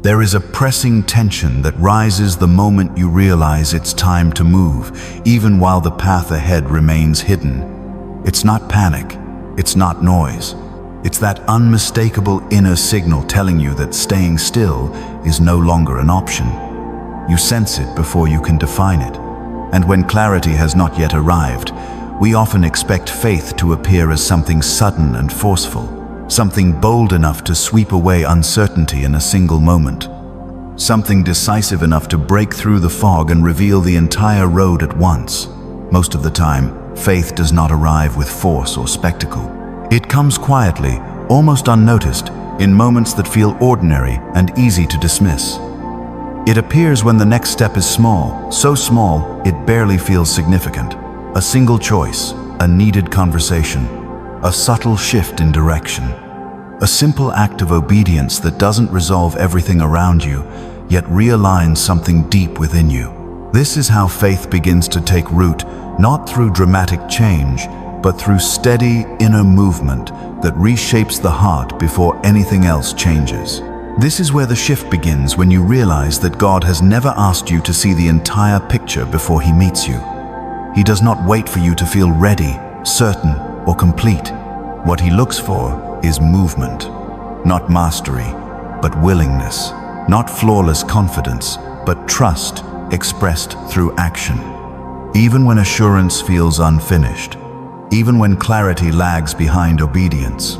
There is a pressing tension that rises the moment you realize it's time to move, even while the path ahead remains hidden. It's not panic, it's not noise. It's that unmistakable inner signal telling you that staying still is no longer an option. You sense it before you can define it. And when clarity has not yet arrived, we often expect faith to appear as something sudden and forceful. Something bold enough to sweep away uncertainty in a single moment. Something decisive enough to break through the fog and reveal the entire road at once. Most of the time, faith does not arrive with force or spectacle. It comes quietly, almost unnoticed, in moments that feel ordinary and easy to dismiss. It appears when the next step is small, so small it barely feels significant. A single choice, a needed conversation, a subtle shift in direction. A simple act of obedience that doesn't resolve everything around you, yet realigns something deep within you. This is how faith begins to take root, not through dramatic change, but through steady inner movement that reshapes the heart before anything else changes. This is where the shift begins, when you realize that God has never asked you to see the entire picture before He meets you. He does not wait for you to feel ready, certain, or complete. What He looks for is movement, not mastery, but willingness, not flawless confidence, but trust expressed through action. Even when assurance feels unfinished, even when clarity lags behind obedience,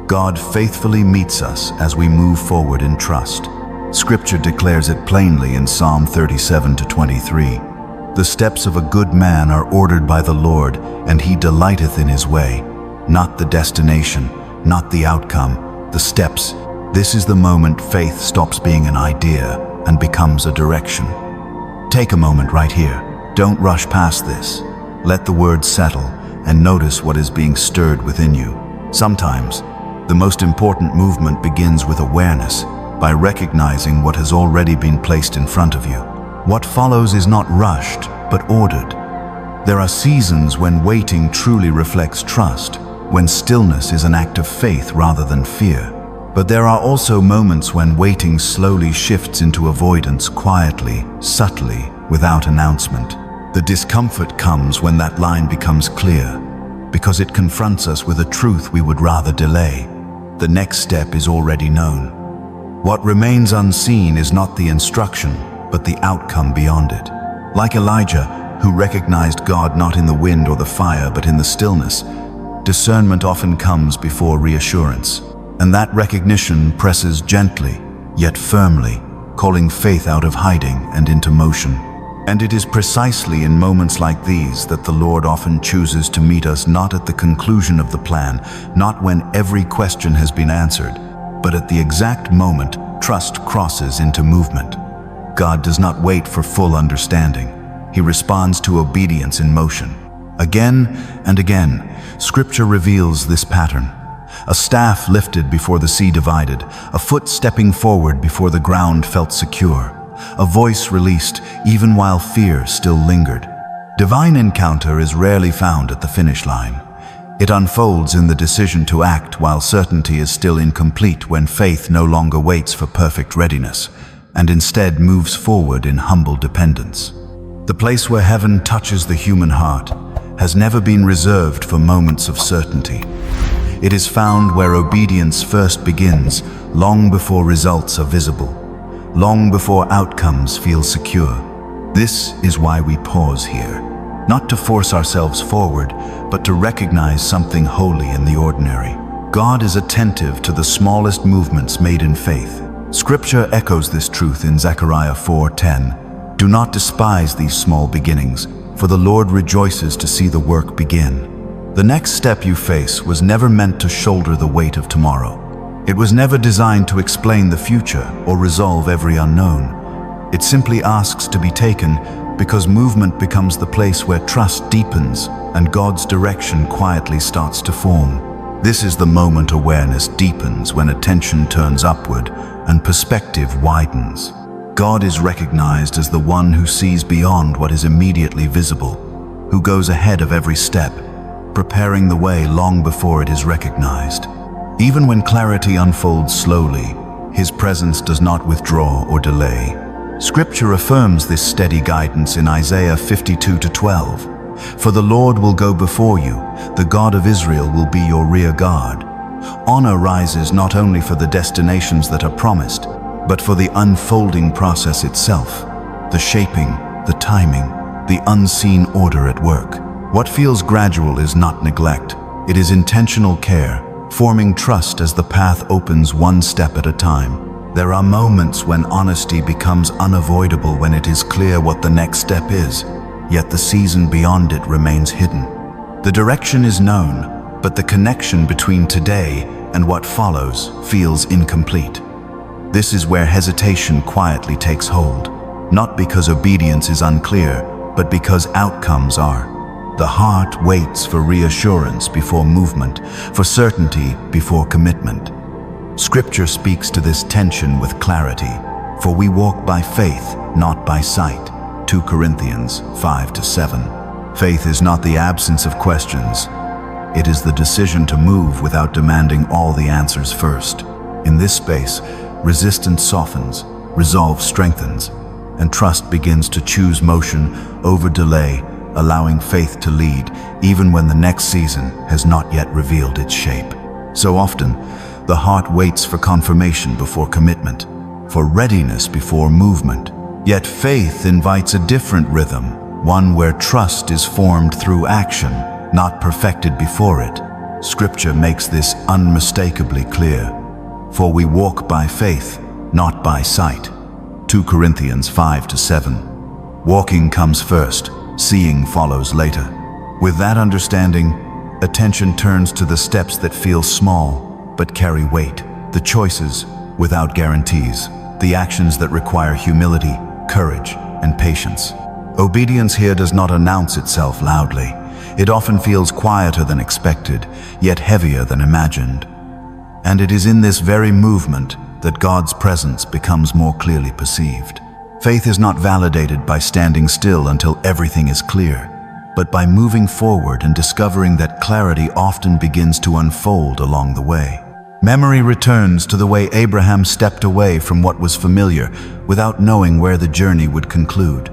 God faithfully meets us as we move forward in trust. Scripture declares it plainly in Psalm 37-23. The steps of a good man are ordered by the Lord, and He delighteth in His way. Not the destination, not the outcome, the steps. This is the moment faith stops being an idea and becomes a direction. Take a moment right here. Don't rush past this. Let the words settle and notice what is being stirred within you. Sometimes, the most important movement begins with awareness, by recognizing what has already been placed in front of you. What follows is not rushed, but ordered. There are seasons when waiting truly reflects trust, when stillness is an act of faith rather than fear. But there are also moments when waiting slowly shifts into avoidance, quietly, subtly, without announcement. The discomfort comes when that line becomes clear, because it confronts us with a truth we would rather delay. The next step is already known. What remains unseen is not the instruction, but the outcome beyond it. Like Elijah, who recognized God not in the wind or the fire, but in the stillness, discernment often comes before reassurance. And that recognition presses gently, yet firmly, calling faith out of hiding and into motion. And it is precisely in moments like these that the Lord often chooses to meet us, not at the conclusion of the plan, not when every question has been answered, but at the exact moment trust crosses into movement. God does not wait for full understanding. He responds to obedience in motion. Again and again, Scripture reveals this pattern. A staff lifted before the sea divided, a foot stepping forward before the ground felt secure, a voice released even while fear still lingered. Divine encounter is rarely found at the finish line. It unfolds in the decision to act while certainty is still incomplete, when faith no longer waits for perfect readiness, and instead moves forward in humble dependence. The place where heaven touches the human heart has never been reserved for moments of certainty. It is found where obedience first begins, long before results are visible, long before outcomes feel secure. This is why we pause here, not to force ourselves forward, but to recognize something holy in the ordinary. God is attentive to the smallest movements made in faith. Scripture echoes this truth in Zechariah 4:10. Do not despise these small beginnings, for the Lord rejoices to see the work begin. The next step you face was never meant to shoulder the weight of tomorrow. It was never designed to explain the future or resolve every unknown. It simply asks to be taken because movement becomes the place where trust deepens and God's direction quietly starts to form. This is the moment awareness deepens, when attention turns upward and perspective widens. God is recognized as the one who sees beyond what is immediately visible, who goes ahead of every step, preparing the way long before it is recognized. Even when clarity unfolds slowly, His presence does not withdraw or delay. Scripture affirms this steady guidance in Isaiah 52:12. For the Lord will go before you, the God of Israel will be your rear guard. Honor rises not only for the destinations that are promised, but for the unfolding process itself, the shaping, the timing, the unseen order at work. What feels gradual is not neglect. It is intentional care, forming trust as the path opens one step at a time. There are moments when honesty becomes unavoidable, when it is clear what the next step is, yet the season beyond it remains hidden. The direction is known, but the connection between today and what follows feels incomplete. This is where hesitation quietly takes hold, not because obedience is unclear, but because outcomes are. The heart waits for reassurance before movement, for certainty before commitment. Scripture speaks to this tension with clarity, for we walk by faith, not by sight. 2 Corinthians 5-7. Faith is not the absence of questions. It is the decision to move without demanding all the answers first. In this space, resistance softens, resolve strengthens, and trust begins to choose motion over delay, allowing faith to lead even when the next season has not yet revealed its shape. So often, the heart waits for confirmation before commitment, for readiness before movement. Yet faith invites a different rhythm, one where trust is formed through action, not perfected before it. Scripture makes this unmistakably clear. For we walk by faith, not by sight. 2 Corinthians 5-7. Walking comes first, seeing follows later. With that understanding, attention turns to the steps that feel small but carry weight, the choices without guarantees, the actions that require humility, courage, and patience. Obedience here does not announce itself loudly. It often feels quieter than expected, yet heavier than imagined. And it is in this very movement that God's presence becomes more clearly perceived. Faith is not validated by standing still until everything is clear, but by moving forward and discovering that clarity often begins to unfold along the way. Memory returns to the way Abraham stepped away from what was familiar without knowing where the journey would conclude.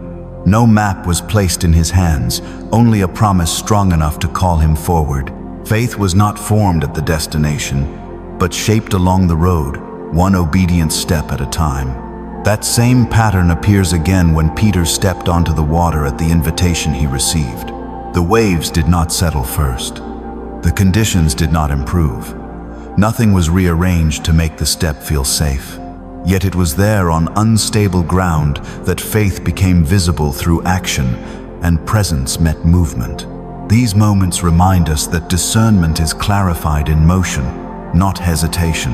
No map was placed in his hands, only a promise strong enough to call him forward. Faith was not formed at the destination, but shaped along the road, one obedient step at a time. That same pattern appears again when Peter stepped onto the water at the invitation he received. The waves did not settle first. The conditions did not improve. Nothing was rearranged to make the step feel safe. Yet it was there on unstable ground that faith became visible through action and presence met movement. These moments remind us that discernment is clarified in motion, not hesitation,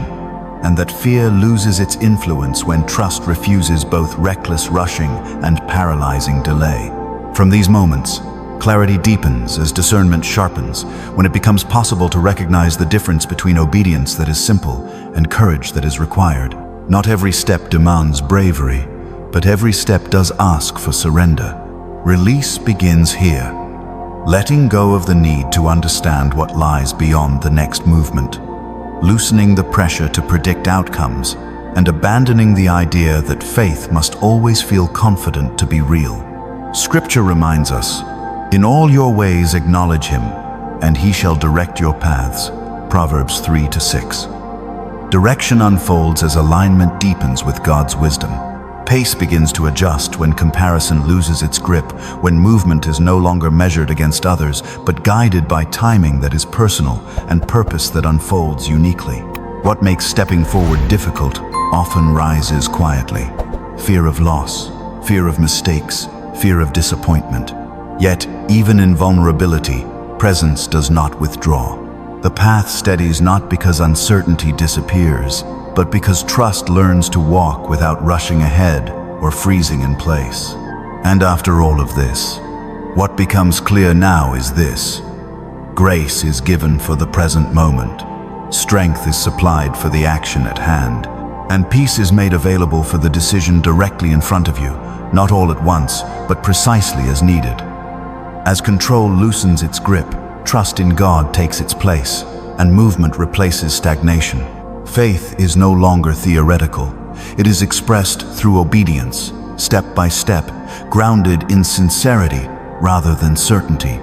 and that fear loses its influence when trust refuses both reckless rushing and paralyzing delay. From these moments, clarity deepens as discernment sharpens, when it becomes possible to recognize the difference between obedience that is simple and courage that is required. Not every step demands bravery, but every step does ask for surrender. Release begins here, letting go of the need to understand what lies beyond the next movement, loosening the pressure to predict outcomes, and abandoning the idea that faith must always feel confident to be real. Scripture reminds us, "In all your ways acknowledge him, and he shall direct your paths." Proverbs 3-6. Direction unfolds as alignment deepens with God's wisdom. Pace begins to adjust when comparison loses its grip, when movement is no longer measured against others, but guided by timing that is personal and purpose that unfolds uniquely. What makes stepping forward difficult often rises quietly. Fear of loss, fear of mistakes, fear of disappointment. Yet, even in vulnerability, presence does not withdraw. The path steadies not because uncertainty disappears, but because trust learns to walk without rushing ahead or freezing in place. And after all of this, what becomes clear now is this: grace is given for the present moment, strength is supplied for the action at hand, and peace is made available for the decision directly in front of you, not all at once, but precisely as needed. As control loosens its grip, trust in God takes its place, and movement replaces stagnation. Faith is no longer theoretical. It is expressed through obedience, step by step, grounded in sincerity rather than certainty.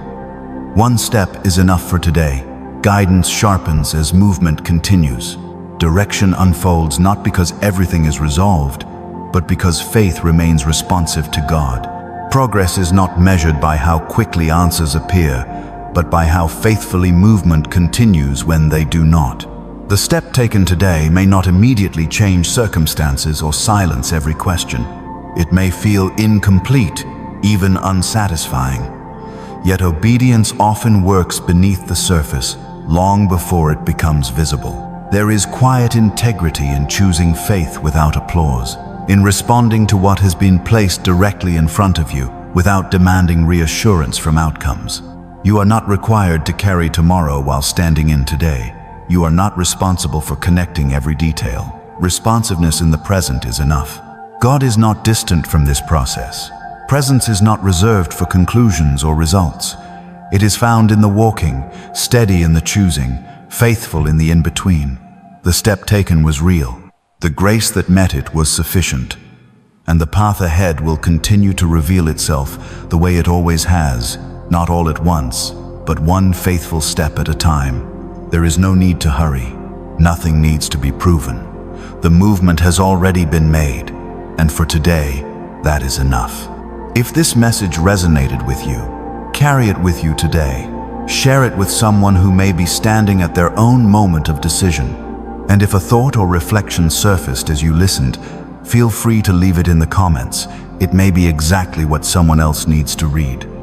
One step is enough for today. Guidance sharpens as movement continues. Direction unfolds not because everything is resolved, but because faith remains responsive to God. Progress is not measured by how quickly answers appear, but by how faithfully movement continues when they do not. The step taken today may not immediately change circumstances or silence every question. It may feel incomplete, even unsatisfying. Yet obedience often works beneath the surface, long before it becomes visible. There is quiet integrity in choosing faith without applause, in responding to what has been placed directly in front of you, without demanding reassurance from outcomes. You are not required to carry tomorrow while standing in today. You are not responsible for connecting every detail. Responsiveness in the present is enough. God is not distant from this process. Presence is not reserved for conclusions or results. It is found in the walking, steady in the choosing, faithful in the in-between. The step taken was real. The grace that met it was sufficient. And the path ahead will continue to reveal itself the way it always has, not all at once, but one faithful step at a time. There is no need to hurry. Nothing needs to be proven. The movement has already been made, and for today, that is enough. If this message resonated with you, carry it with you today. Share it with someone who may be standing at their own moment of decision. And if a thought or reflection surfaced as you listened, feel free to leave it in the comments. It may be exactly what someone else needs to read.